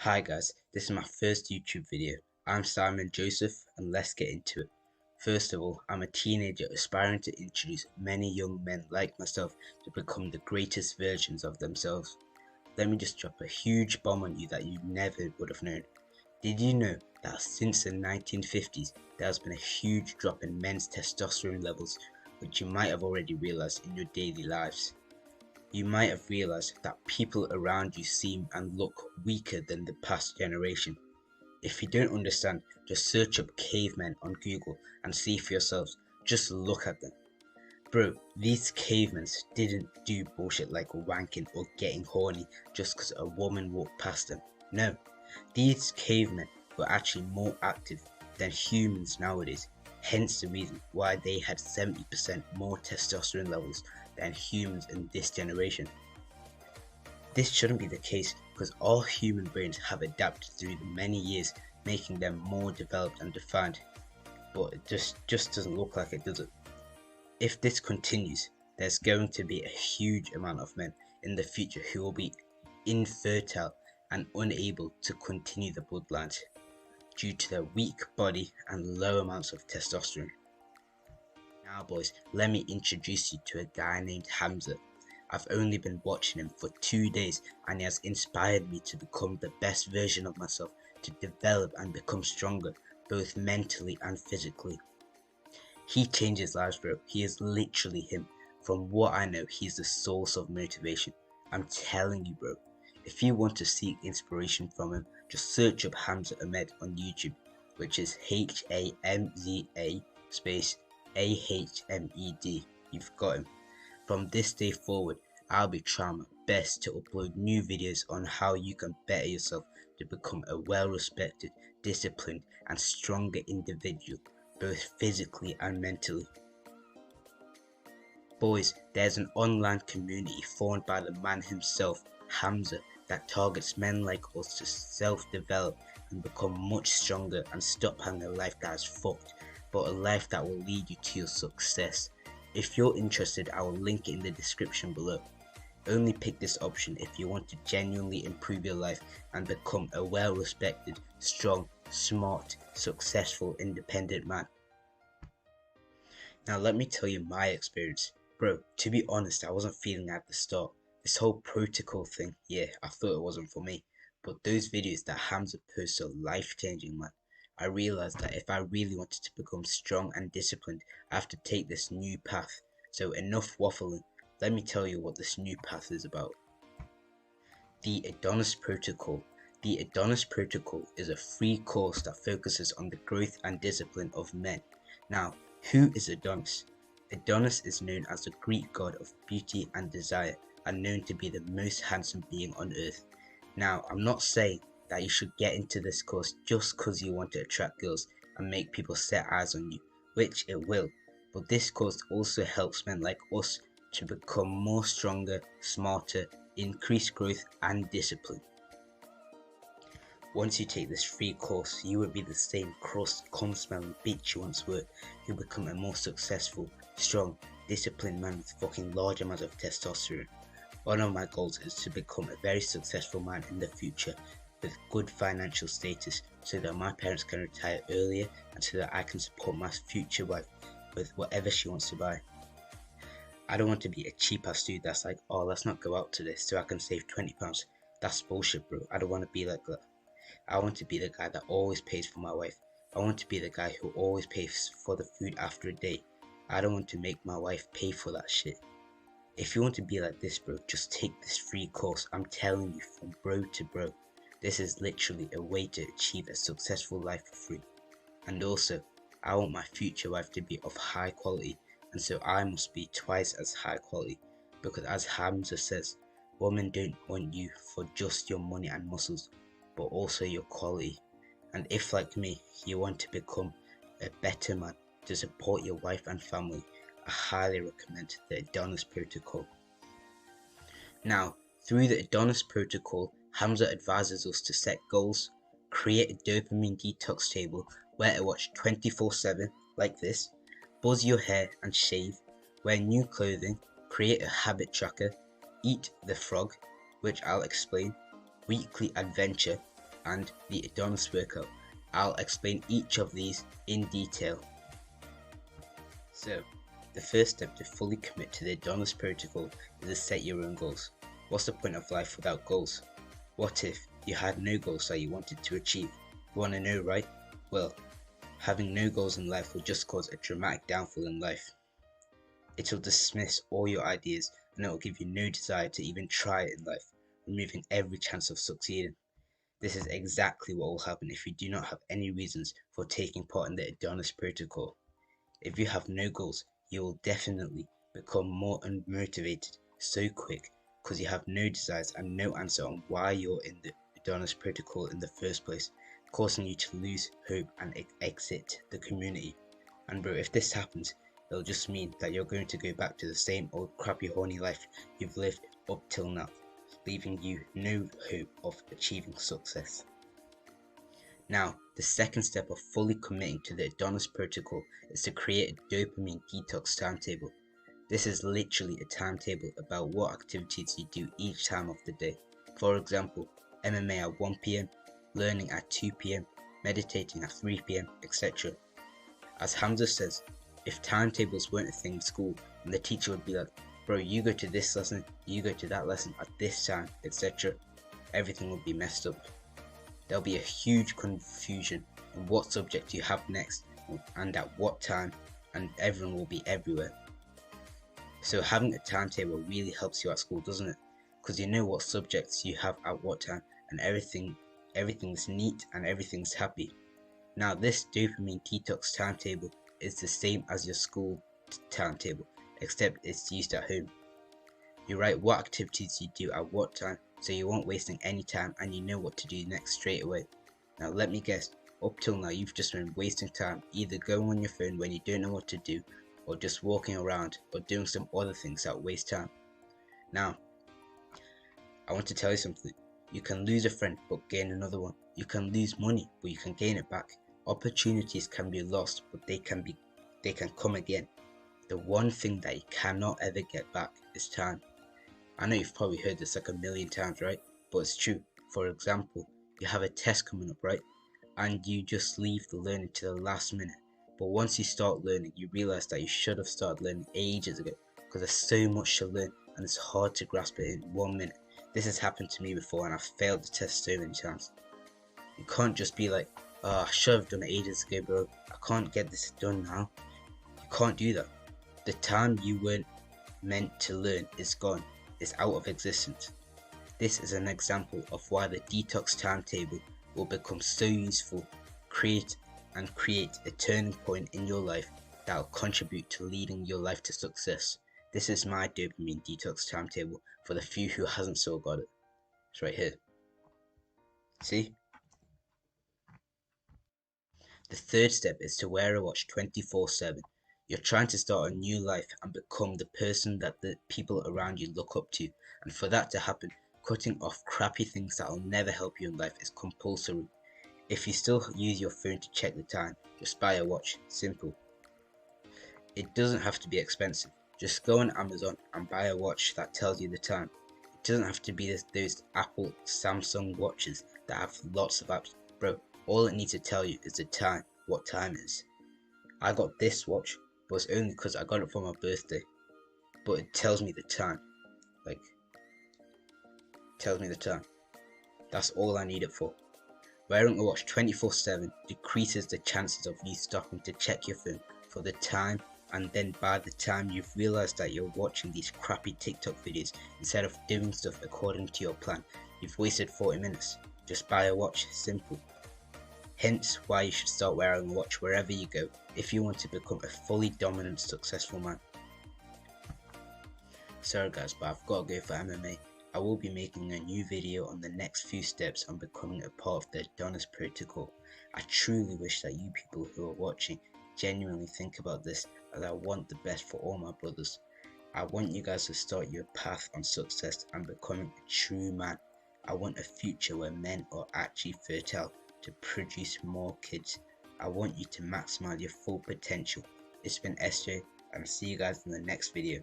Hi guys, this is my first YouTube video. I'm Simon Joseph and let's get into it. First of all, I'm a teenager aspiring to introduce many young men like myself to become the greatest versions of themselves. Let me just drop a huge bomb on you that you never would have known. Did you know that since the 1950s there has been a huge drop in men's testosterone levels, which you might have already realized in your daily lives? You might have realized that people around you seem and look weaker than the past generation. If you don't understand, just search up cavemen on Google and see for yourselves. Just look at them. Bro, these cavemen didn't do bullshit like wanking or getting horny just because a woman walked past them. No, these cavemen were actually more active than humans nowadays, hence the reason why they had 70% more testosterone levels than humans in this generation. This shouldn't be the case because all human brains have adapted through the many years, making them more developed and defined, but it just doesn't look like it, does it? If this continues, there's going to be a huge amount of men in the future who will be infertile and unable to continue the bloodlines due to their weak body and low amounts of testosterone. Now boys, let me introduce you to a guy named Hamza. I've only been watching him for 2 days and he has inspired me to become the best version of myself, to develop and become stronger, both mentally and physically. He changes lives, bro. He is literally him. From what I know, he's the source of motivation. I'm telling you, bro. If you want to seek inspiration from him, just search up Hamza Ahmed on YouTube, which is Hamza space AHMED. You've got him. From this day forward, I'll be trying my best to upload new videos on how you can better yourself to become a well-respected, disciplined and stronger individual, both physically and mentally. Boys, there's an online community formed by the man himself, Hamza, that targets men like us to self-develop and become much stronger and stop having a life that is fucked, but a life that will lead you to your success. If you're interested, I will link it in the description below. Only pick this option if you want to genuinely improve your life and become a well-respected, strong, smart, successful, independent man. Now let me tell you my experience. Bro, to be honest, I wasn't feeling it at the start. This whole protocol thing, yeah, I thought it wasn't for me. But those videos that Hamza posts are life-changing, man. I realized that if I really wanted to become strong and disciplined, I have to take this new path. So enough waffling, let me tell you what this new path is about. The Adonis Protocol. The Adonis Protocol is a free course that focuses on the growth and discipline of men. Now, who is Adonis? Adonis is known as the Greek god of beauty and desire, and known to be the most handsome being on earth. Now, I'm not saying that you should get into this course just because you want to attract girls and make people set eyes on you, which it will, but this course also helps men like us to become more stronger, smarter, increase growth and discipline. Once you take this free course, you won't be the same crust, cum-smelling bitch you once were. You'll become a more successful, strong, disciplined man with fucking large amounts of testosterone. One of my goals is to become a very successful man in the future with good financial status so that my parents can retire earlier and so that I can support my future wife with whatever she wants to buy. I don't want to be a cheap ass dude that's like, oh, let's not go out today so I can save £20. That's bullshit, bro. I don't want to be like that. I want to be the guy that always pays for my wife. I want to be the guy who always pays for the food after a day. I don't want to make my wife pay for that shit. If you want to be like this, bro, just take this free course. I'm telling you, from bro to bro. This is literally a way to achieve a successful life for free. And also, I want my future wife to be of high quality, and so I must be twice as high quality. Because as Hamza says, women don't want you for just your money and muscles, but also your quality. And if, like me, you want to become a better man to support your wife and family, I highly recommend the Adonis Protocol. Now, through the Adonis Protocol, Hamza advises us to set goals, create a dopamine detox table where to watch 24/7 like this, buzz your hair and shave, wear new clothing, create a habit tracker, eat the frog, which I'll explain, weekly adventure, and the Adonis workout. I'll explain each of these in detail. So, the first step to fully commit to the Adonis protocol is to set your own goals. What's the point of life without goals? What if you had no goals that you wanted to achieve? You want to know, right? Well, having no goals in life will just cause a dramatic downfall in life. It will dismiss all your ideas and it will give you no desire to even try it in life, removing every chance of succeeding. This is exactly what will happen if you do not have any reasons for taking part in the Adonis protocol. If you have no goals, you will definitely become more unmotivated so quick because you have no desires and no answer on why you're in the Adonis protocol in the first place, causing you to lose hope and exit the community. And bro, if this happens, it'll just mean that you're going to go back to the same old crappy horny life you've lived up till now, leaving you no hope of achieving success. Now, the second step of fully committing to the Adonis protocol is to create a dopamine detox timetable. This is literally a timetable about what activities you do each time of the day. For example, MMA at 1 PM, learning at 2 PM, meditating at 3 PM, etc. As Hamza says, if timetables weren't a thing in school, then the teacher would be like, bro, you go to this lesson, you go to that lesson at this time, etc. Everything would be messed up. There'll be a huge confusion on what subject you have next and at what time, and everyone will be everywhere. So having a timetable really helps you at school, doesn't it? Because you know what subjects you have at what time, and everything's neat and everything's happy. Now this dopamine detox timetable is the same as your school timetable, except it's used at home. You write what activities you do at what time, so you won't wasting any time and you know what to do next straight away. Now let me guess, up till now you've just been wasting time either going on your phone when you don't know what to do, or just walking around or doing some other things that waste time. Now, I want to tell you something. You can lose a friend but gain another one. You can lose money but you can gain it back. Opportunities can be lost but they can come again. The one thing that you cannot ever get back is time. I know you've probably heard this like a million times, right? But it's true. For example, you have a test coming up, right? And you just leave the learning to the last minute. But once you start learning, you realize that you should have started learning ages ago, because there's so much to learn and it's hard to grasp it in 1 minute. This has happened to me before and I've failed the test so many times. You can't just be like, oh, I should have done it ages ago, bro. I can't get this done now. You can't do that. The time you weren't meant to learn is gone. It's out of existence. This is an example of why the detox timetable will become so useful, create a turning point in your life that will contribute to leading your life to success. This is my dopamine detox timetable for the few who hasn't still got it. It's right here. See? The third step is to wear a watch 24/7. You're trying to start a new life and become the person that the people around you look up to, and for that to happen, cutting off crappy things that will never help you in life is compulsory. If you still use your phone to check the time, just buy a watch. Simple. It doesn't have to be expensive. Just go on Amazon and buy a watch that tells you the time. It doesn't have to be those Apple, Samsung watches that have lots of apps. Bro, all it needs to tell you is the time, what time it is. I got this watch, but it's only because I got it for my birthday. But it tells me the time. Like, tells me the time. That's all I need it for. Wearing a watch 24/7 decreases the chances of you stopping to check your phone for the time, and then by the time you've realized that you're watching these crappy TikTok videos instead of doing stuff according to your plan, you've wasted 40 minutes. Just buy a watch. Simple. Hence why you should start wearing a watch wherever you go if you want to become a fully dominant, successful man. Sorry guys, but I've got to go for MMA. I will be making a new video on the next few steps on becoming a part of the Adonis protocol. I truly wish that you people who are watching genuinely think about this, as I want the best for all my brothers. I want you guys to start your path on success and becoming a true man. I want a future where men are actually fertile to produce more kids. I want you to maximize your full potential. It's been SJ, and I'll see you guys in the next video.